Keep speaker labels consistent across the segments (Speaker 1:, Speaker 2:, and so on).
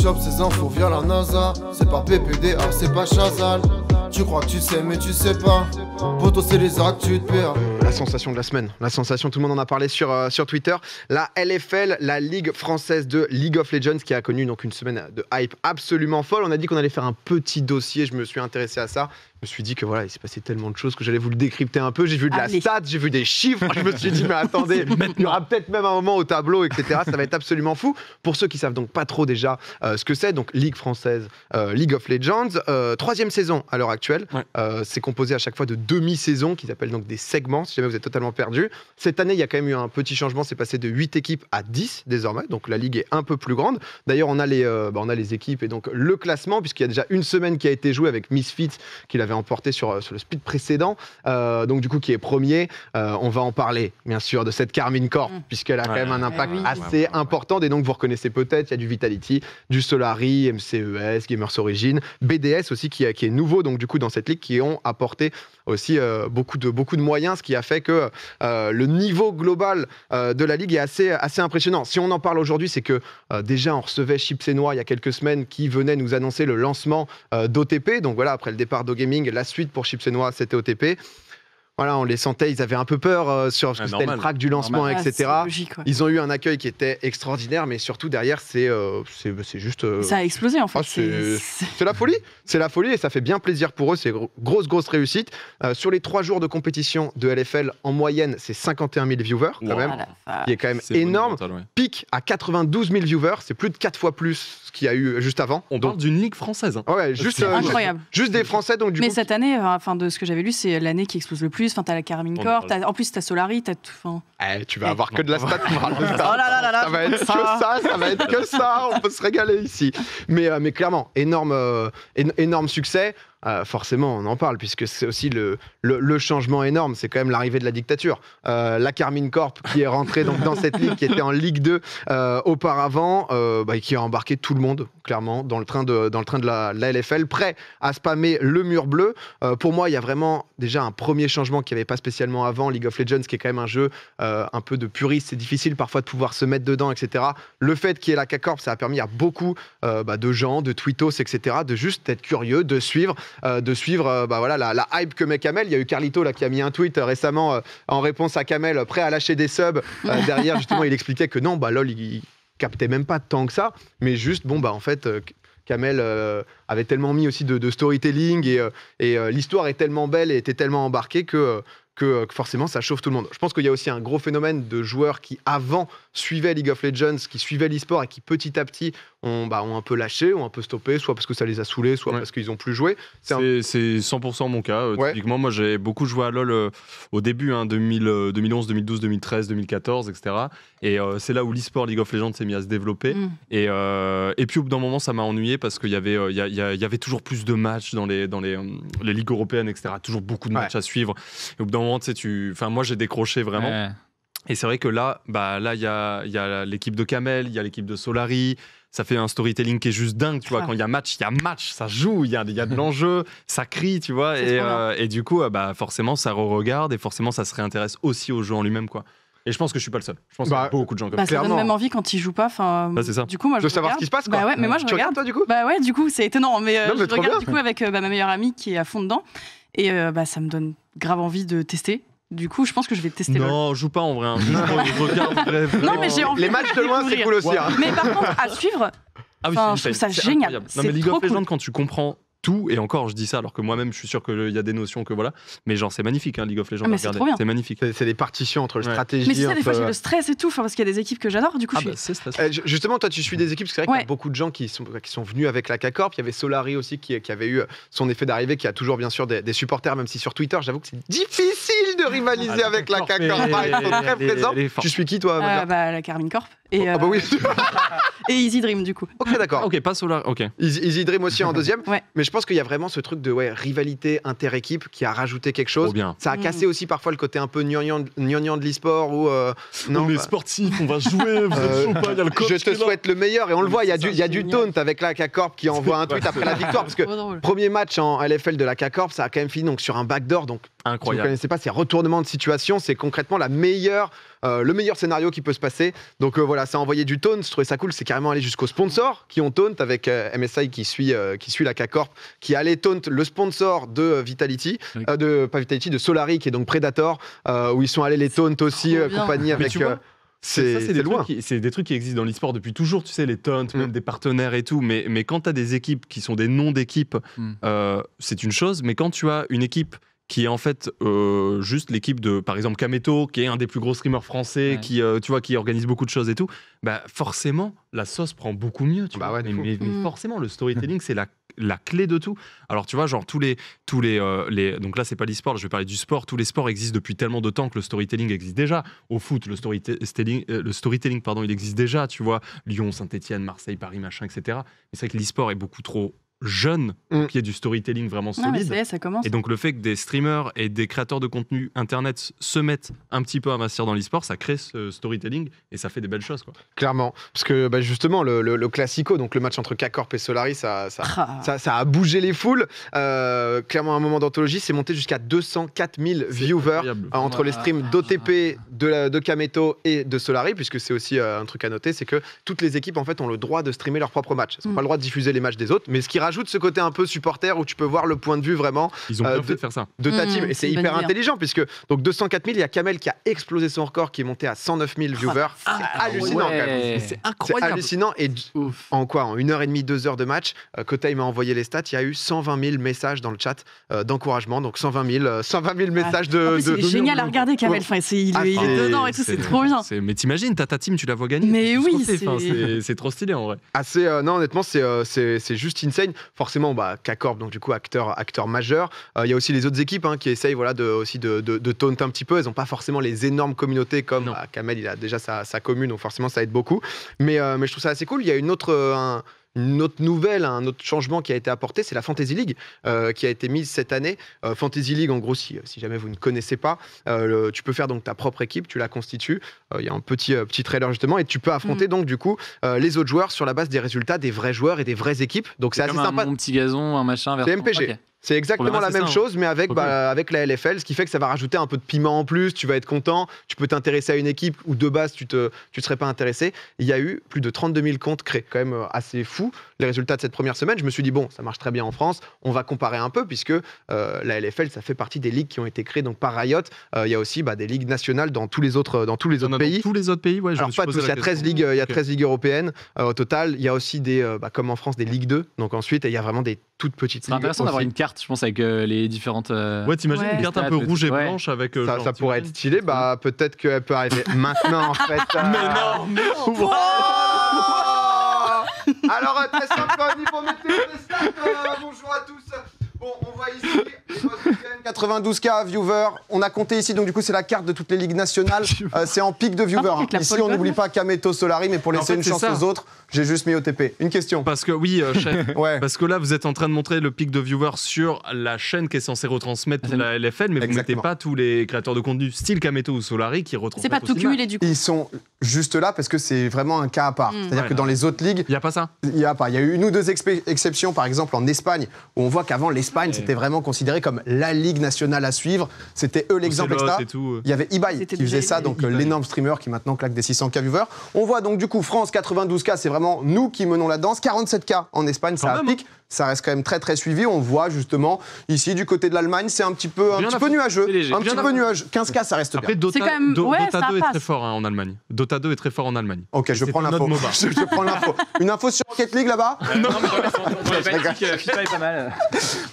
Speaker 1: chope ces infos via la NASA. C'est pas PPDA, c'est pas Chazal. Tu crois que tu sais mais tu sais pas. Poto c'est les actes, tu te perds.
Speaker 2: La sensation de la semaine, la sensation, tout le monde en a parlé sur Twitter. La LFL, la Ligue française de League of Legends, qui a connu donc une semaine de hype absolument folle. On a dit qu'on allait faire un petit dossier, je me suis intéressé à ça. Je me suis dit que voilà, il s'est passé tellement de choses que j'allais vous le décrypter un peu. J'ai vu de la stat, j'ai vu des chiffres. Je me suis dit, mais attendez, il y aura peut-être même un moment au tableau, etc. Ça va être absolument fou. Pour ceux qui savent donc pas trop déjà ce que c'est, donc Ligue française, League of Legends, 3e saison à l'heure actuelle. Ouais. C'est composé à chaque fois de demi-saisons qui s'appellent donc des segments, si jamais vous êtes totalement perdu. Cette année, il y a quand même eu un petit changement. C'est passé de 8 équipes à 10 désormais. Donc la Ligue est un peu plus grande. D'ailleurs, on a les équipes et donc le classement, puisqu'il y a déjà une semaine qui a été jouée avec Misfits, qui l'avait emporté sur le split précédent, donc du coup qui est premier. On va en parler bien sûr de cette Karmine Corp, puisqu'elle a quand même un impact assez important, et donc vous reconnaissez peut-être, il y a du Vitality, du Solari, MCES, Gamers Origin, BDS aussi qui est nouveau donc du coup dans cette ligue, qui ont apporté aussi beaucoup de moyens, ce qui a fait que le niveau global de la ligue est assez impressionnant. Si on en parle aujourd'hui, c'est que déjà on recevait Chips et Noix il y a quelques semaines qui venait nous annoncer le lancement d'OTP, donc voilà, après le départ d'O-Gaming, la suite pour Chips et Noix, c'était OTP. Voilà, on les sentait, ils avaient un peu peur sur ce que c'était le track du lancement, etc. Logique, ouais. Ils ont eu un accueil qui était extraordinaire, mais surtout derrière, c'est juste...
Speaker 3: Ça a explosé en fait.
Speaker 2: C'est la folie, c'est la folie et ça fait bien plaisir pour eux, c'est grosse réussite. Sur les 3 jours de compétition de LFL, en moyenne, c'est 51 000 viewers quand même, qui est quand même énorme. Pic à 92 000 viewers, c'est plus de 4 fois plus ce qu'il y a eu juste avant.
Speaker 4: On parle d'une ligue française. Hein.
Speaker 2: Ouais,
Speaker 3: incroyable.
Speaker 2: Juste des Français. Donc,
Speaker 3: mais cette année, de ce que j'avais lu, c'est l'année qui explose le plus. Enfin, t'as la Karmine Corp, en plus t'as Solari, t'as tout.
Speaker 2: Tu vas avoir que de la stat. Ça va être que ça va être que ça. On peut se régaler ici. Mais clairement, énorme succès. Forcément, on en parle, puisque c'est aussi le changement énorme, c'est quand même l'arrivée de la dictature. La Karmine Corp, qui est rentrée donc, dans cette ligue, qui était en Ligue 2 auparavant, et qui a embarqué tout le monde, clairement, dans le train de la LFL, prêt à spammer le mur bleu. Pour moi, il y a vraiment déjà un premier changement qu'il n'y avait pas spécialement avant, League of Legends, qui est quand même un jeu un peu de puriste, c'est difficile parfois de pouvoir se mettre dedans, etc. Le fait qu'il y ait la K-Corp, ça a permis à beaucoup de gens, de tweetos, etc., de juste être curieux, de suivre la hype que met Kamel. Il y a eu Carlito là, qui a mis un tweet récemment en réponse à Kamel, prêt à lâcher des subs. Derrière, justement, il expliquait que non, LOL, il captait même pas tant que ça, mais juste, en fait... Kamel avait tellement mis aussi de storytelling et l'histoire est tellement belle et était tellement embarquée que forcément ça chauffe tout le monde. Je pense qu'il y a aussi un gros phénomène de joueurs qui avant suivaient League of Legends, qui suivaient l'e-sport et qui petit à petit ont un peu lâché, ont un peu stoppé, soit parce que ça les a saoulés, soit parce qu'ils n'ont plus joué.
Speaker 4: C'est 100% mon cas. Typiquement, moi j'ai beaucoup joué à LoL au début, 2011, 2012, 2013, 2014, etc. Et c'est là où l'e-sport League of Legends s'est mis à se développer. Et puis au bout d'un moment, ça m'a ennuyé parce qu'il y avait toujours plus de matchs dans les ligues européennes, etc. Toujours beaucoup de matchs à suivre. Et au bout d'un moment, moi j'ai décroché vraiment. Ouais. Et c'est vrai que là, il y a l'équipe de Kamel, il y a l'équipe de Solari. Ça fait un storytelling qui est juste dingue, tu vois. Quand il y a match, ça joue, il y a de l'enjeu, ça crie, tu vois. Et du coup, forcément, ça re-regarde et forcément, ça se réintéresse aussi au jeu en lui-même, quoi. Et je pense que je suis pas le seul. Je pense qu'il y a beaucoup de gens comme ça.
Speaker 3: Ça donne même envie quand ils jouent pas.
Speaker 4: C'est ça.
Speaker 3: Du coup, moi, je
Speaker 2: savoir ce qui se passe, quoi.
Speaker 3: Mais moi, je regarde.
Speaker 2: Toi, du coup.
Speaker 3: Du coup, c'est étonnant. Mais je regarde du coup avec ma meilleure amie qui est à fond dedans. Et ça me donne grave envie de tester. Du coup, je pense que je vais tester.
Speaker 4: Non, joue pas en vrai. Je regarde.
Speaker 3: Non, mais j'ai envie.
Speaker 2: Les matchs de loin, c'est cool aussi.
Speaker 3: Mais par contre, à suivre, je trouve ça génial.
Speaker 4: Non, mais League of Legends, quand tu comprends tout, et encore je dis ça alors que moi-même je suis sûr qu'il y a des notions que voilà, mais genre c'est magnifique League of Legends, c'est magnifique.
Speaker 2: C'est des partitions entre stratégie.
Speaker 3: Mais c'est ça, des fois j'ai le stress et tout, parce qu'il y a des équipes que j'adore, du coup
Speaker 2: justement toi tu suis des équipes, parce que c'est vrai qu'il y a beaucoup de gens qui sont venus avec la K-Corp. Il y avait Solari aussi qui avait eu son effet d'arrivée, qui a toujours bien sûr des supporters, même si sur Twitter j'avoue que c'est difficile de rivaliser avec la K-Corp. Ils sont très présents. Tu suis qui toi?
Speaker 3: La Karmine Corp. Et Easy Dream du coup.
Speaker 2: Ok, d'accord.
Speaker 4: Ok, pas Solar. Ok.
Speaker 2: Easy Dream aussi en deuxième. Mais je pense qu'il y a vraiment ce truc de rivalité inter-équipe qui a rajouté quelque chose. Ça a cassé aussi parfois le côté un peu gnangnan de l'e-sport où
Speaker 4: on est sportif, on va jouer, vous êtes chaud pas, il y a le coach.
Speaker 2: Je te souhaite le meilleur et on le voit, il y a du taunt avec la K-Corp qui envoie un tweet après la victoire, parce que premier match en LFL de la K-Corp, ça a quand même fini donc sur un backdoor, donc
Speaker 4: incroyable.
Speaker 2: Si vous ne connaissez pas, c'est retournement de situation, c'est concrètement la meilleure le meilleur scénario qui peut se passer. Donc voilà, ça a envoyé du taunt. Je trouvais ça cool. C'est carrément allé jusqu'aux sponsors qui ont taunt avec MSI qui suit la K-Corp, qui allait taunt le sponsor de Vitality, pas Vitality, de Solary, qui est donc Predator, où ils sont allés les taunt aussi, compagnie avec.
Speaker 4: C'est des trucs qui existent dans l'e-sport depuis toujours, tu sais, les taunts, même des partenaires et tout. Mais quand tu as des équipes qui sont des noms d'équipes, c'est une chose. Mais quand tu as une équipe qui est en fait juste l'équipe de, par exemple, Kameto, qui est un des plus gros streamers français, qui, tu vois, qui organise beaucoup de choses et tout, bah forcément, la sauce prend beaucoup mieux. Tu vois. Mais forcément, le storytelling, c'est la clé de tout. Alors tu vois, genre tous les donc là c'est pas l'e-sport, je vais parler du sport. Tous les sports existent depuis tellement de temps que le storytelling existe déjà. Au foot, le storytelling pardon, il existe déjà, tu vois, Lyon, Saint-Etienne, Marseille, Paris, machin, etc. Mais c'est vrai que l'e-sport est beaucoup trop jeune pour qu'il y ait du storytelling vraiment solide.
Speaker 3: Ça commence.
Speaker 4: Et donc le fait que des streamers et des créateurs de contenu internet se mettent un petit peu à investir dans l'e-sport, ça crée ce storytelling et ça fait des belles choses, quoi.
Speaker 2: Clairement, parce que justement le classico, donc le match entre K-Corp et Solary, ça a bougé les foules. Clairement, à un moment d'anthologie, c'est monté jusqu'à 204 000 viewers entre les streams d'OTP, de Kameto et de Solary, puisque c'est aussi un truc à noter, c'est que toutes les équipes en fait ont le droit de streamer leur propre match. Elles n'ont pas le droit de diffuser les matchs des autres, mais ce qui rajoute ce côté un peu supporter où tu peux voir le point de vue vraiment
Speaker 4: Ils ont bien fait de faire ça.
Speaker 2: De ta team. Et c'est hyper intelligent, puisque donc 204 000, il y a Kamel qui a explosé son record, qui est monté à 109 000 viewers. C'est hallucinant quand même.
Speaker 5: C'est incroyable.
Speaker 2: C'est hallucinant. Et en 1h30, 2 heures de match, Kotei m'a envoyé les stats, il y a eu 120 000 messages dans le chat d'encouragement. Donc 120 000 messages de...
Speaker 3: C'est génial à regarder, Kamel. Enfin, il est dedans et tout, c'est trop bien.
Speaker 4: Mais t'imagines, t'as ta team, tu la vois gagner.
Speaker 3: Mais oui,
Speaker 4: c'est trop stylé en vrai.
Speaker 2: Non, honnêtement, c'est juste insane. Forcément, K-Corp, donc du coup acteur majeur. Il y a aussi les autres équipes qui essayent de taunt un petit peu. Elles n'ont pas forcément les énormes communautés comme Kamel, il a déjà sa commune, donc forcément ça aide beaucoup. Mais je trouve ça assez cool. Il y a une autre nouvelle, un autre changement qui a été apporté, c'est la Fantasy League qui a été mise cette année. Fantasy League, en gros, si jamais vous ne connaissez pas, tu peux faire donc ta propre équipe, tu la constitues. Il y a un petit trailer justement, et tu peux affronter donc du coup les autres joueurs sur la base des résultats des vrais joueurs et des vraies équipes. Donc c'est assez sympa.
Speaker 5: Un petit gazon, un machin.
Speaker 2: C'est MPG. Okay. C'est exactement la même chose, mais avec la LFL, ce qui fait que ça va rajouter un peu de piment en plus. Tu vas être content, tu peux t'intéresser à une équipe où de base tu serais pas intéressé. Il y a eu plus de 32 000 comptes créés, quand même assez fou. Les résultats de cette première semaine, je me suis dit bon, ça marche très bien en France. On va comparer un peu puisque la LFL, ça fait partie des ligues qui ont été créées donc par Riot. Il y a aussi des ligues nationales dans tous les autres pays.
Speaker 4: Dans tous les autres pays, ouais.
Speaker 2: Alors pas tous. Il y a 13 ligues. Il y a 13 ligues européennes au total. Il y a aussi des, comme en France, des ligues 2. Donc ensuite, il y a vraiment des toutes petites ligues.
Speaker 5: C'est intéressant d'avoir une carte, je pense, avec les différentes.
Speaker 4: Ouais, t'imagines une carte un peu rouge et blanche avec.
Speaker 2: Ça pourrait être stylé. Peut-être qu'elle peut arriver maintenant en fait.
Speaker 5: Mais non.
Speaker 2: Wow. Alors, très simple au niveau météo des stats. Bonjour à tous. Bon, on voit ici 92K viewers. On a compté ici, donc du coup, c'est la carte de toutes les ligues nationales. C'est en pic de viewers. Ici, on n'oublie pas Kameto, Solary, mais pour laisser une chance aux autres, j'ai juste mis OTP. Une question.
Speaker 4: Parce que oui, chef. Parce que là, vous êtes en train de montrer le pic de viewers sur la chaîne qui est censée retransmettre la LFL, mais vous mettez pas tous les créateurs de contenu style Kameto ou Solary qui retrouvent.
Speaker 3: C'est pas tout cumulé du coup.
Speaker 2: Ils sont juste là parce que c'est vraiment un cas à part. C'est-à-dire que dans les autres ligues,
Speaker 4: il y a pas ça.
Speaker 2: Il y a pas. Il y a eu une ou deux exceptions, par exemple en Espagne, où on voit qu'avant l'Espagne, c'était vraiment considéré comme la ligue nationale à suivre. C'était eux l'exemple, etc. Il y avait Ibai qui faisait ça, donc l'énorme streamer qui maintenant claque des 600K viewers. On voit donc du coup France 92K, c'est vraiment nous qui menons la danse. 47K en Espagne, ça applique. Ça reste quand même très très suivi. On voit justement ici du côté de l'Allemagne, c'est un petit peu nuageux. Un petit peu nuageux. 15K, ça reste bien.
Speaker 4: Après, Dota 2 est très fort en Allemagne. Dota 2 est très fort en Allemagne.
Speaker 2: Ok, je prends l'info. Je prends l'info. Une info sur Rocket League là-bas ?
Speaker 5: Non, mais FIFA est pas mal.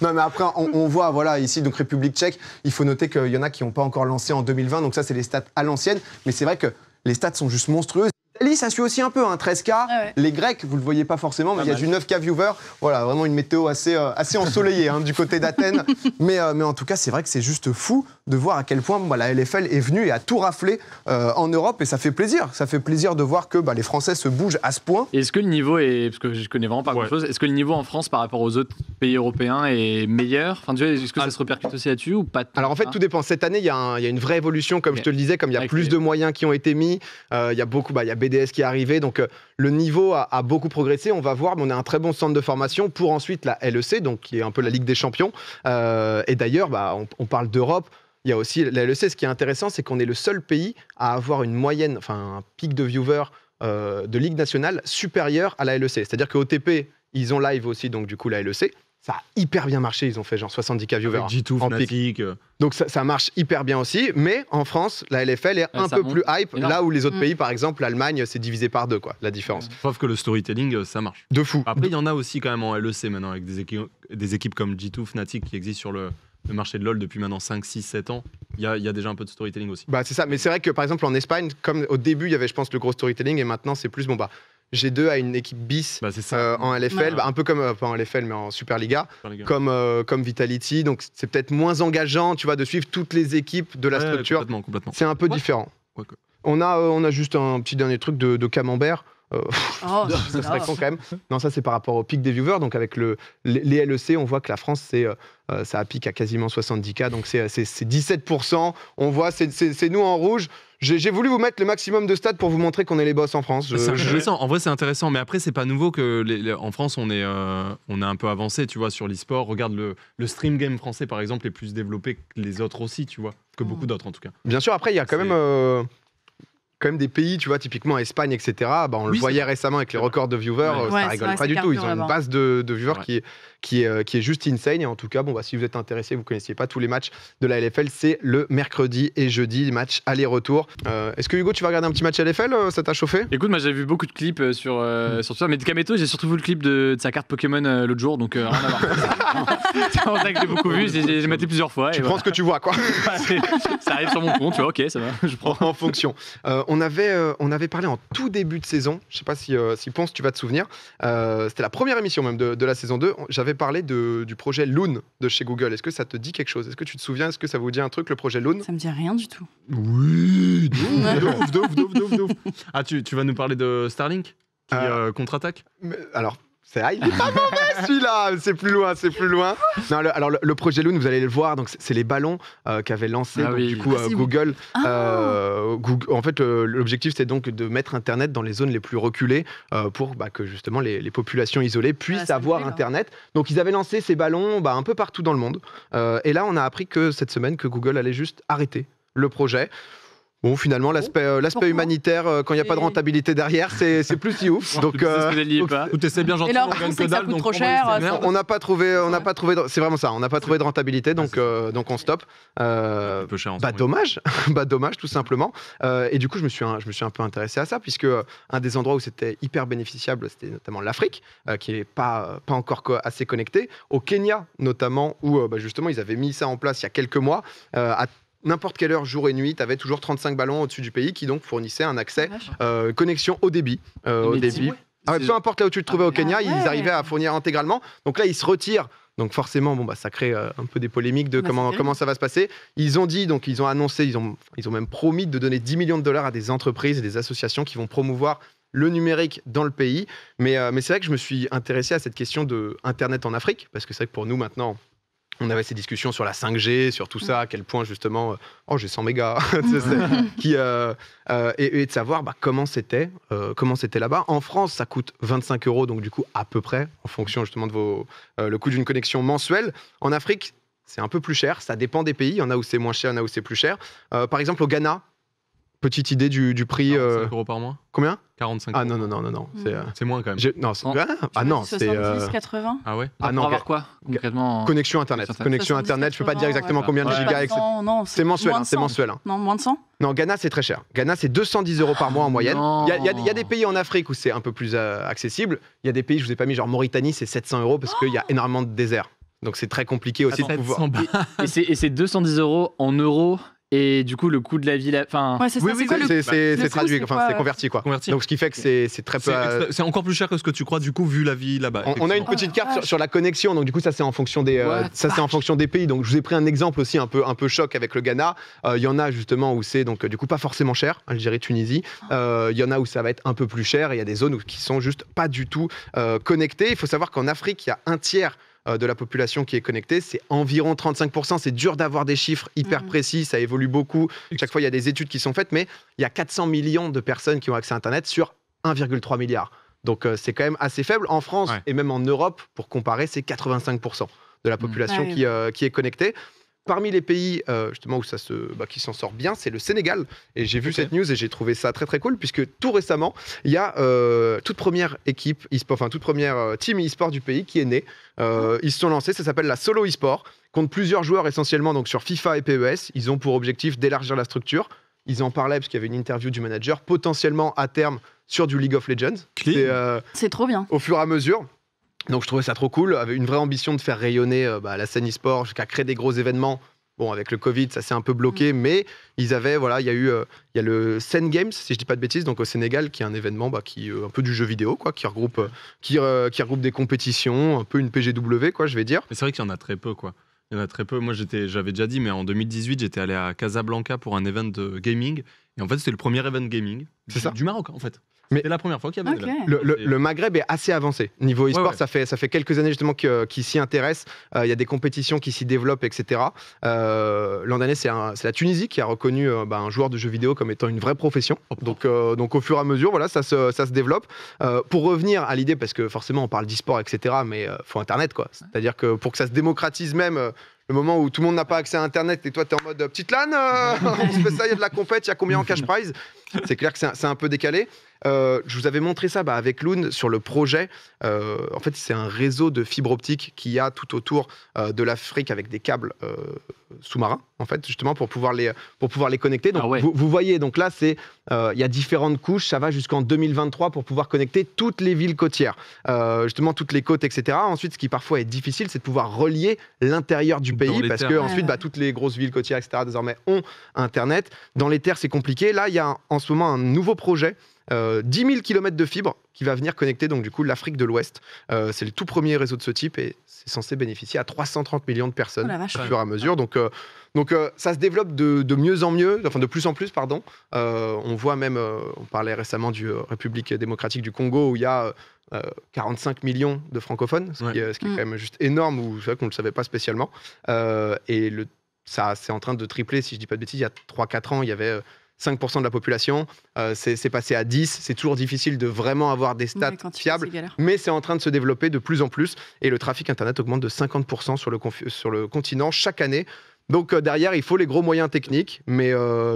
Speaker 2: Non, mais après, on voit, voilà, ici, donc République tchèque, il faut noter qu'il y en a qui n'ont pas encore lancé en 2020, donc ça, c'est les stats à l'ancienne. Mais c'est vrai que les stats sont juste monstrueuses. L'Italie, ça suit aussi un peu, 13K. Les Grecs, vous ne le voyez pas forcément, mais il y a du 9K viewers. Voilà, vraiment une météo assez ensoleillée du côté d'Athènes. Mais en tout cas, c'est vrai que c'est juste fou de voir à quel point la LFL est venue et a tout raflé en Europe. Et ça fait plaisir. Ça fait plaisir de voir que les Français se bougent à ce point.
Speaker 5: Est-ce que le niveau est... Parce que je connais vraiment pas grand-chose. Est-ce que le niveau en France par rapport aux autres pays européens est meilleur ? Enfin, est-ce que ça se répercute aussi là-dessus ou pas ?
Speaker 2: Alors en fait, tout dépend. Cette année, il y a une vraie évolution, comme je te le disais, comme il y a plus de moyens qui ont été mis. Il y a beaucoup... Il y a BDS qui est arrivé. Donc le niveau a beaucoup progressé. On va voir, mais on a un très bon centre de formation pour ensuite la LEC, donc qui est un peu la Ligue des Champions. Et d'ailleurs, on parle d'Europe. il y a aussi la LEC. Ce qui est intéressant, c'est qu'on est le seul pays à avoir une moyenne, enfin un pic de viewers de Ligue nationale supérieur à la LEC. C'est-à-dire qu'OTP, ils ont live aussi, donc du coup la LEC. Ça a hyper bien marché, ils ont fait genre 70K viewers
Speaker 4: G2,
Speaker 2: en
Speaker 4: Fnatic.
Speaker 2: pic. Donc ça marche hyper bien aussi, mais en France, la LFL est un peu plus hype, là où les autres pays, par exemple l'Allemagne, c'est divisé par 2, quoi, la différence.
Speaker 4: Sauf que le storytelling, ça marche.
Speaker 2: De fou.
Speaker 4: Après, il y en a aussi quand même en LEC maintenant, avec des équipes comme G2, Fnatic qui existent sur le marché de LoL depuis maintenant 5, 6, 7 ans. Il y a déjà un peu de storytelling aussi.
Speaker 2: Bah c'est ça, mais c'est vrai que par exemple en Espagne, comme au début il y avait je pense le gros storytelling, et maintenant c'est plus G2 a une équipe bis en LFL, un peu comme, pas en LFL, mais en Superliga, comme Vitality. Donc c'est peut-être moins engageant, tu vois, de suivre toutes les équipes de la structure.
Speaker 4: Complètement.
Speaker 2: C'est un peu différent. On a juste un petit dernier truc de camembert. Ça serait con quand même. Non, ça c'est par rapport au pic des viewers. Donc avec les LEC, on voit que la France, ça a pic à quasiment 70K. Donc c'est 17%. On voit, c'est nous en rouge. J'ai voulu vous mettre le maximum de stats pour vous montrer qu'on est les boss en France.
Speaker 4: C'est intéressant. En vrai, c'est intéressant. Mais après, c'est pas nouveau que en France, on est un peu avancé, tu vois, sur l'e-sport. Regarde le stream game français, par exemple, est plus développé que les autres aussi, tu vois, que beaucoup d'autres en tout cas.
Speaker 2: Bien sûr. Après, il y a quand même des pays, tu vois, typiquement Espagne, etc. On le voyait récemment avec les records de viewers, ça rigole pas du tout. Ils ont une base de viewers qui est juste insane. Et en tout cas, si vous êtes intéressé, vous connaissiez pas tous les matchs de la LFL, c'est le mercredi et jeudi, match aller-retour. Est-ce que Hugo, tu vas regarder un petit match LFL? Ça t'a chauffé?
Speaker 5: Écoute, moi j'ai vu beaucoup de clips sur Twitter, mais de Kameto, j'ai surtout vu le clip de sa carte Pokémon l'autre jour, donc rien à voir. C'est un que j'ai beaucoup vu, j'ai maté plusieurs fois.
Speaker 2: Tu prends ce que tu vois, quoi.
Speaker 5: Ça arrive sur mon compte, tu vois, ok, ça va, je prends.
Speaker 2: En fonction. On avait parlé en tout début de saison, je sais pas si Ponce, tu vas te souvenir, c'était la première émission même de la saison 2, j'avais parlé du projet Loon de chez Google. Est-ce que ça te dit quelque chose? Est-ce que tu te souviens? Est-ce que ça vous dit un truc, le projet Loon?
Speaker 3: Ça me dit rien du tout.
Speaker 4: Oui, de ouf. Ah, tu vas nous parler de Starlink qui contre-attaque?
Speaker 2: Alors, il est pas mauvais celui-là, c'est plus loin. Non, alors le projet Loon, vous allez le voir, donc c'est les ballons qu'avait lancé Google. Google. En fait, l'objectif c'était donc de mettre Internet dans les zones les plus reculées pour que justement les populations isolées puissent avoir Internet. Donc ils avaient lancé ces ballons un peu partout dans le monde. Et là, on a appris que cette semaine que Google allait juste arrêter le projet. Bon, finalement, l'aspect humanitaire, quand il n'y a pas de rentabilité derrière, c'est plus si ouf. Donc,
Speaker 4: c'est bien gentil.
Speaker 3: Et leur coût, c'est que ça coûte trop cher.
Speaker 2: On n'a pas trouvé, c'est vraiment ça. On n'a pas trouvé de rentabilité, donc on stoppe.
Speaker 4: Un peu cher.
Speaker 2: Dommage, tout simplement. Et du coup, je me suis un peu intéressé à ça, puisque un des endroits où c'était hyper bénéficiable, c'était notamment l'Afrique, qui est pas encore assez connectée. Au Kenya, notamment, où justement ils avaient mis ça en place il y a quelques mois. À n'importe quelle heure, jour et nuit, tu avais toujours 35 ballons au-dessus du pays qui donc fournissaient un accès, connexion au débit. Peu importe là où tu te trouvais au Kenya, ils arrivaient à fournir intégralement. Donc là, ils se retirent. Donc forcément, ça crée un peu des polémiques de comment ça va se passer. Ils ont dit, donc ils ont annoncé, ils ont même promis de donner $10 millions à des entreprises et des associations qui vont promouvoir le numérique dans le pays. Mais c'est vrai que je me suis intéressé à cette question de Internet en Afrique, parce que c'est vrai que pour nous maintenant, on avait ces discussions sur la 5G, sur tout ça, à quel point justement, j'ai 100 mégas, et de savoir comment c'était là-bas. En France, ça coûte 25 €, donc du coup à peu près, en fonction justement de le coût d'une connexion mensuelle. En Afrique, c'est un peu plus cher, ça dépend des pays, il y en a où c'est moins cher, il y en a où c'est plus cher. Par exemple au Ghana, petite idée du prix.
Speaker 4: 45 € par mois?
Speaker 2: Combien?
Speaker 4: 45 €.
Speaker 2: Ah non.
Speaker 4: C'est moins quand même.
Speaker 2: C'est
Speaker 3: 80.
Speaker 4: Ah ouais?
Speaker 5: Pour avoir quoi concrètement?
Speaker 2: Connexion Internet. Connexion Internet, je peux pas dire exactement combien de gigas. C'est mensuel.
Speaker 3: Non, moins de 100.
Speaker 2: Non, Ghana, c'est très cher. Ghana, c'est 210 € par mois en moyenne. Il y a des pays en Afrique où c'est un peu plus accessible. Il y a des pays, je vous ai pas mis, genre Mauritanie, c'est 700 € parce qu'il y a énormément de désert. Donc c'est très compliqué aussi de pouvoir.
Speaker 5: Et c'est 210 € en euros. Et du coup, le coût de la vie,
Speaker 2: c'est traduit, c'est converti quoi. Donc ce qui fait que c'est très peu.
Speaker 4: C'est encore plus cher que ce que tu crois du coup vu la vie là-bas.
Speaker 2: On a une petite carte sur la connexion, donc du coup ça c'est en fonction des en fonction des pays. Donc je vous ai pris un exemple aussi un peu choc avec le Ghana. Il y en a justement où c'est donc du coup pas forcément cher, Algérie, Tunisie. Il y en a où ça va être un peu plus cher. Et il y a des zones qui sont juste pas du tout connectées. Il faut savoir qu'en Afrique il y a un tiers de la population qui est connectée, c'est environ 35%. C'est dur d'avoir des chiffres hyper précis, ça évolue beaucoup. Chaque fois, il y a des études qui sont faites, mais il y a 400 millions de personnes qui ont accès à Internet sur 1,3 milliard. Donc, c'est quand même assez faible. En France et même en Europe, pour comparer, c'est 85% de la population qui est connectée. parmi les pays justement où qui s'en sort bien, c'est le Sénégal. Et j'ai vu cette news et j'ai trouvé ça très très cool puisque tout récemment, il y a toute première équipe e-sport, enfin toute première team e-sport du pays qui est née. Ils se sont lancés, ça s'appelle la Solo e-sport, compte plusieurs joueurs essentiellement donc sur FIFA et PES. Ils ont pour objectif d'élargir la structure. Ils en parlaient parce qu'il y avait une interview du manager, potentiellement à terme sur du League of Legends.
Speaker 3: C'est trop bien.
Speaker 2: Au fur et à mesure. Donc je trouvais ça trop cool, avec une vraie ambition de faire rayonner la scène e-sport jusqu'à créer des gros événements. Bon, avec le Covid, ça s'est un peu bloqué, mais ils avaient, il y a le Sen Games, si je dis pas de bêtises, donc au Sénégal, qui est un événement qui un peu du jeu vidéo, quoi, qui regroupe des compétitions, un peu une PGW, quoi, je vais dire.
Speaker 4: Mais c'est vrai qu'il y en a très peu, quoi. Il y en a très peu. Moi, j'avais déjà dit, mais en 2018, j'étais allé à Casablanca pour un event de gaming. Et en fait, c'était le premier event gaming du Maroc, en fait. C'était la première fois qu'il y avait
Speaker 2: le Maghreb est assez avancé. Niveau e-sport, ça fait quelques années justement qu'ils s'y intéressent. Il y a des compétitions qui s'y développent, etc. L'an dernier, c'est la Tunisie qui a reconnu un joueur de jeux vidéo comme étant une vraie profession. Donc au fur et à mesure, ça se développe. Pour revenir à l'idée, parce que forcément on parle d'e-sport, etc. Mais faut Internet, quoi. C'est-à-dire que pour que ça se démocratise même... le moment où tout le monde n'a pas accès à Internet et toi, tu es en mode petite LAN, on se fait ça, il y a de la compète, il y a combien en cash prize? C'est clair que c'est un peu décalé. Je vous avais montré ça avec Loon sur le projet. En fait, c'est un réseau de fibre optique qu'il y a tout autour de l'Afrique avec des câbles sous-marins, en fait, justement pour pouvoir les connecter. Donc, vous voyez, donc là, il y a différentes couches. Ça va jusqu'en 2023 pour pouvoir connecter toutes les villes côtières, justement toutes les côtes, etc. Ensuite, ce qui parfois est difficile, c'est de pouvoir relier l'intérieur du pays parce que ensuite, toutes les grosses villes côtières, etc. désormais ont Internet. Dans les terres, c'est compliqué. Là, il y a en ce moment un nouveau projet. 10 000 km de fibre qui va venir connecter donc du coup l'Afrique de l'Ouest. C'est le tout premier réseau de ce type et c'est censé bénéficier à 330 millions de personnes au fur et à mesure. Donc ça se développe de mieux en mieux, enfin de plus en plus, pardon. On voit même, on parlait récemment du République démocratique du Congo où il y a 45 millions de francophones, ce qui est quand même juste énorme, ou c'est vrai qu'on ne le savait pas spécialement. Et ça c'est en train de tripler, si je ne dis pas de bêtises, il y a 3-4 ans, il y avait 5% de la population, c'est passé à 10. C'est toujours difficile de vraiment avoir des stats fiables, mais c'est en train de se développer de plus en plus. Et le trafic Internet augmente de 50% sur le continent chaque année. Donc derrière, il faut les gros moyens techniques. Mais en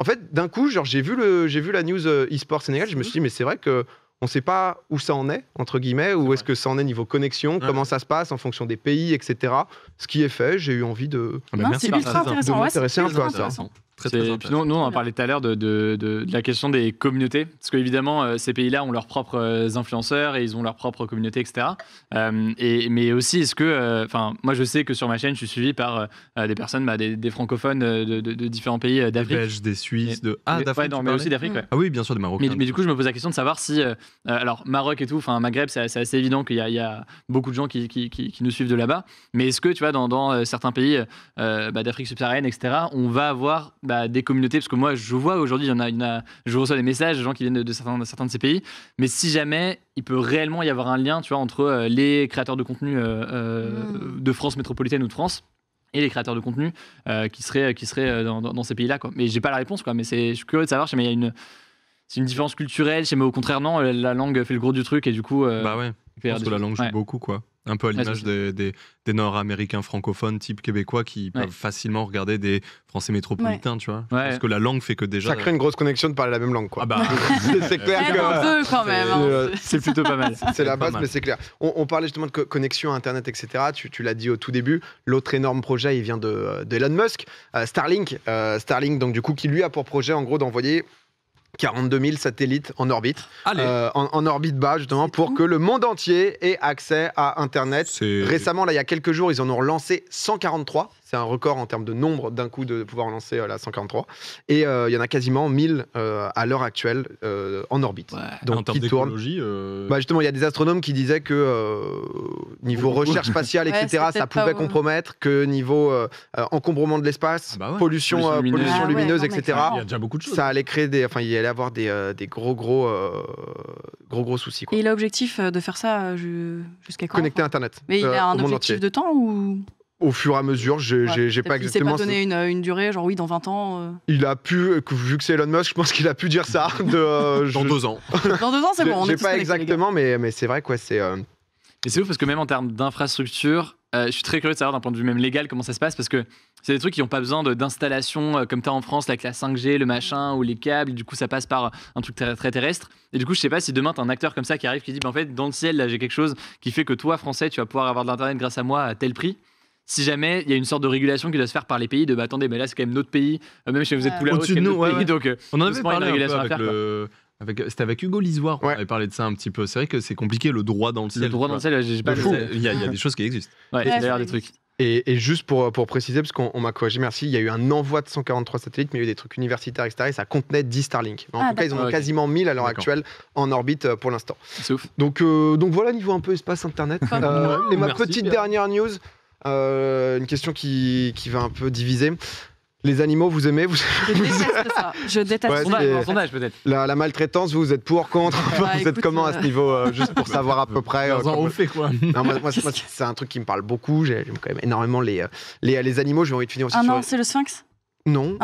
Speaker 2: fait, d'un coup, j'ai vu la news e-sport Sénégal, je me suis dit, mais c'est vrai que on ne sait pas où ça en est, entre guillemets, où est-ce que ça en est niveau connexion, comment ça se passe en fonction des pays, etc. Ce qui est fait, j'ai eu envie de...
Speaker 3: c'est ultra intéressant.
Speaker 2: m'intéresser un peu à ça.
Speaker 5: Très puis nous, on en parlait tout à l'heure de la question des communautés, parce qu'évidemment, ces pays-là ont leurs propres influenceurs et ils ont leur propre communauté, etc. Mais aussi, est-ce que... moi, je sais que sur ma chaîne, je suis suivi par des personnes, des francophones de différents pays d'Afrique.
Speaker 4: Des Belges, des Suisses, d'Afrique.
Speaker 5: Mais aussi d'Afrique,
Speaker 4: Ah oui, bien sûr, des Marocains.
Speaker 5: Mais du coup, je me pose la question de savoir si... alors, Maroc et tout, Maghreb, c'est assez évident qu'il y a beaucoup de gens qui nous suivent de là-bas. Mais est-ce que, tu vois, dans certains pays d'Afrique subsaharienne, etc., on va avoir... des communautés, parce que moi je vois aujourd'hui je reçois des messages de gens qui viennent de certains de ces pays, mais si jamais il peut réellement y avoir un lien, tu vois, entre les créateurs de contenu de France métropolitaine ou de France et les créateurs de contenu qui seraient dans ces pays-là, quoi. Mais j'ai pas la réponse, quoi. Mais je suis curieux de savoir, il y a c'est une différence culturelle, mais au contraire non, la langue fait le gros du truc et du coup
Speaker 4: je pense que la langue joue beaucoup, quoi. Un peu à l'image des Nord-Américains francophones type québécois qui peuvent facilement regarder des Français métropolitains, tu vois. Parce que la langue fait que déjà...
Speaker 2: Ça crée une grosse connexion de parler la même langue, quoi. C'est clair que...
Speaker 3: Un peu quand même.
Speaker 5: C'est plutôt pas mal.
Speaker 2: C'est la base, mais c'est clair. On parlait justement de connexion à Internet, etc. Tu l'as dit au tout début. L'autre énorme projet, il vient de Elon Musk. Starlink, donc du coup, qui lui a pour projet, en gros, d'envoyer 42 000 satellites en orbite, en orbite bas justement, pour que le monde entier ait accès à Internet. Récemment, là, il y a quelques jours, ils en ont relancé 143. C'est un record en termes de nombre d'un coup de pouvoir lancer la 143. Et il y en a quasiment 1000 à l'heure actuelle en orbite.
Speaker 4: Donc, en termes d'écologie...
Speaker 2: justement, il y a des astronomes qui disaient que niveau recherche spatiale, etc., ça pouvait compromettre, que niveau encombrement de l'espace, pollution lumineuse, etc.,
Speaker 4: il y a déjà beaucoup de choses.
Speaker 2: Ça allait créer il allait avoir des gros soucis, quoi.
Speaker 3: Et il a l'objectif de faire ça jusqu'à quand?
Speaker 2: Connecter Internet.
Speaker 3: Mais il a un objectif de temps ou...
Speaker 2: Au fur et à mesure, j'ai pas exactement...
Speaker 3: Il s'est pas donné une durée, genre dans 20 ans
Speaker 2: Il a pu, vu que c'est Elon Musk, je pense qu'il a pu dire ça.
Speaker 4: Dans 2 ans.
Speaker 3: Dans 2 ans, c'est bon.
Speaker 2: J'ai pas exactement, mais c'est vrai, quoi, c'est...
Speaker 5: Et c'est ouf parce que même en termes d'infrastructure, je suis très curieux de savoir d'un point de vue même légal comment ça se passe parce que c'est des trucs qui n'ont pas besoin d'installation comme tu as en France là, avec la 5G, le machin ou les câbles. Du coup, ça passe par un truc très terrestre. Et du coup, je sais pas si demain tu as un acteur comme ça qui arrive qui dit en fait, dans le ciel, là, j'ai quelque chose qui fait que toi, Français, tu vas pouvoir avoir de l'internet grâce à moi à tel prix. Si jamais il y a une sorte de régulation qui doit se faire par les pays, attendez, mais là c'est quand même notre pays, même si vous êtes plus là-haut, c'est notre pays, donc
Speaker 4: on en avait parlé une régulation à faire. C'était avec Hugo Lisoire, on avait parlé de ça un petit peu. C'est vrai que c'est compliqué le droit dans le ciel.
Speaker 5: Le droit dans le ciel, j'ai pas
Speaker 4: il y a des choses qui existent.
Speaker 5: Ouais, c'est d'ailleurs des trucs.
Speaker 2: Et juste pour préciser, parce qu'on m'a corrigé, merci, il y a eu un envoi de 143 satellites, mais il y a eu des trucs universitaires, etc. Et ça contenait 10 Starlink. Mais en tout cas, ils en ont quasiment 1000 à l'heure actuelle en orbite pour l'instant.
Speaker 5: C'est ouf.
Speaker 2: Donc voilà, niveau un peu espace internet. Et ma petite dernière news, une question qui va un peu diviser. Les animaux, vous aimez
Speaker 3: Je déteste ça. Je déteste
Speaker 5: ça. Sondage peut-être.
Speaker 2: La maltraitance, vous êtes pour, contre vous êtes comment à ce niveau juste pour savoir à peu près
Speaker 4: on fait quoi.
Speaker 2: Non, moi c'est un truc qui me parle beaucoup. J'aime quand même énormément les animaux. J'ai envie de finir aussi
Speaker 3: sur...
Speaker 2: sur...
Speaker 3: non, c'est le sphinx.
Speaker 2: Non.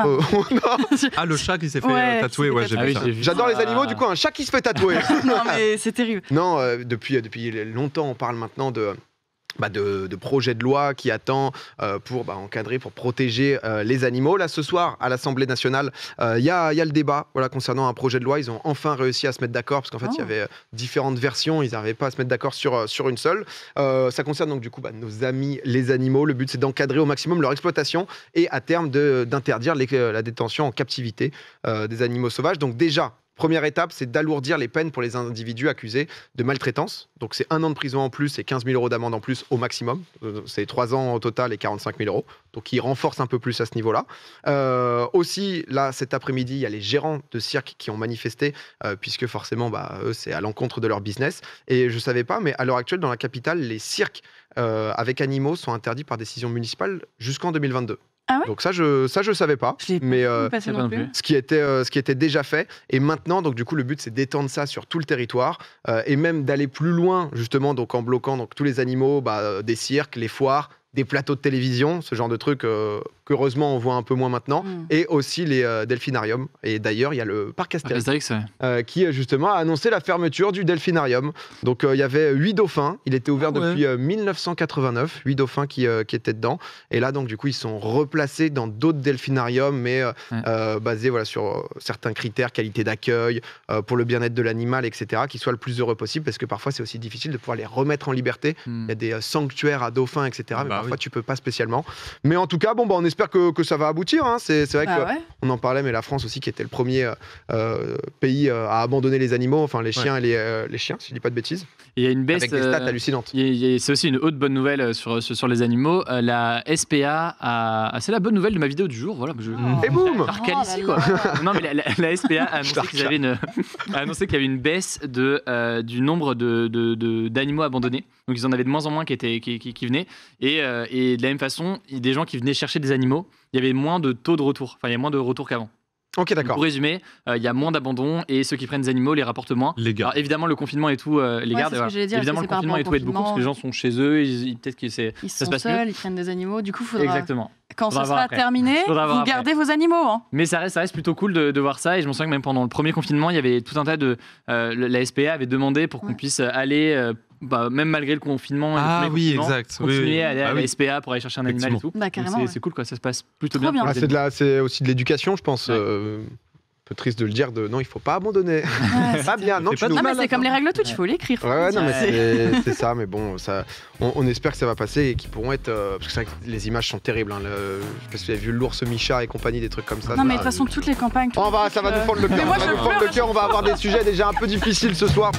Speaker 4: Ah, le chat qui s'est fait tatouer, j'ai vu ça.
Speaker 2: J'adore les animaux, du coup, un chat qui se fait tatouer.
Speaker 3: Non, mais c'est terrible.
Speaker 2: Non, depuis longtemps, on parle maintenant de projets de loi qui attend pour encadrer, pour protéger les animaux. Là, ce soir, à l'Assemblée nationale, il y a le débat concernant un projet de loi. Ils ont enfin réussi à se mettre d'accord, parce qu'en fait, il y avait différentes versions. Ils n'arrivaient pas à se mettre d'accord sur une seule. Ça concerne donc du coup nos amis, les animaux. Le but, c'est d'encadrer au maximum leur exploitation et à terme d'interdire la détention en captivité des animaux sauvages. Donc déjà, première étape, c'est d'alourdir les peines pour les individus accusés de maltraitance. Donc c'est 1 an de prison en plus et 15 000 € d'amende en plus au maximum. C'est 3 ans au total et 45 000 €. Donc ils renforcent un peu plus à ce niveau-là. Aussi, là, cet après-midi, il y a les gérants de cirque qui ont manifesté, puisque forcément, eux, c'est à l'encontre de leur business. Et je ne savais pas, mais à l'heure actuelle, dans la capitale, les cirques avec animaux sont interdits par décision municipale jusqu'en 2022.
Speaker 3: Ah ouais.
Speaker 2: Donc ça je savais pas, mais ce qui était déjà fait. Et maintenant, donc du coup, le but c'est d'étendre ça sur tout le territoire et même d'aller plus loin justement, donc en bloquant donc tous les animaux, des cirques, les foires, des plateaux de télévision, ce genre de trucs qu'heureusement on voit un peu moins maintenant, et aussi les delphinariums. Et d'ailleurs, il y a le parc Astérix qui justement a annoncé la fermeture du delphinarium. Donc il y avait 8 dauphins, il était ouvert depuis 1989, 8 dauphins qui étaient dedans. Et là, donc du coup, ils sont replacés dans d'autres delphinariums, mais basés sur certains critères, qualité d'accueil, pour le bien-être de l'animal, etc., qui soient le plus heureux possible, parce que parfois c'est aussi difficile de pouvoir les remettre en liberté. Il y a des sanctuaires à dauphins, etc., mais parfois tu peux pas spécialement. Mais en tout cas, on espère que ça va aboutir. Hein. C'est vrai qu'on en parlait, mais la France aussi, qui était le premier pays à abandonner les animaux, enfin les chiens et les chiens, si je dis pas de bêtises.
Speaker 5: Il y a une baisse
Speaker 2: avec des stats hallucinantes.
Speaker 5: C'est aussi une autre bonne nouvelle sur les animaux. La SPA c'est la bonne nouvelle de ma vidéo du jour. Voilà.
Speaker 2: Et boum.
Speaker 5: Ici, quoi. Non, mais la SPA a annoncé qu'il y avait une baisse du nombre d'animaux abandonnés. Donc ils en avaient de moins en moins qui venaient. Et de la même façon, des gens qui venaient chercher des animaux, il y avait moins de taux de retour. Enfin, il y a moins de retours qu'avant.
Speaker 2: Ok, d'accord.
Speaker 5: Pour résumer, il y a moins d'abandon et ceux qui prennent des animaux les rapportent moins. Alors, évidemment, le confinement et tout, les gardes. Évidemment, le confinement et tout aide beaucoup parce que les gens sont chez eux. Peut-être que ça se passe
Speaker 3: seuls,
Speaker 5: mieux.
Speaker 3: ils prennent des animaux. Du coup, il faudra.
Speaker 5: Exactement.
Speaker 3: Quand ça sera terminé, vous gardez vos animaux. Hein.
Speaker 5: Mais ça reste plutôt cool de voir ça. Et je me souviens que même pendant le premier confinement, il y avait tout un tas de. La SPA avait demandé pour qu'on puisse aller. Même malgré le confinement, continuer à aller à la SPA pour aller chercher un animal et tout. C'est cool, quoi. Ça se passe plutôt bien.
Speaker 2: C'est aussi de l'éducation, je pense. Un peu triste de le dire, non, il faut pas abandonner. Pas bien, non,
Speaker 3: mais c'est comme les règles toutes, il faut l'écrire.
Speaker 2: Non, mais c'est ça, mais bon, on espère que ça va passer et qu'ils pourront être. Parce que c'est vrai que les images sont terribles. Hein, je sais pas si vous avez vu l'ours Micha et compagnie, des trucs comme ça.
Speaker 3: Non, mais de toute façon, toutes les campagnes.
Speaker 2: Ça va nous fendre le cœur. On va avoir des sujets déjà un peu difficiles ce soir.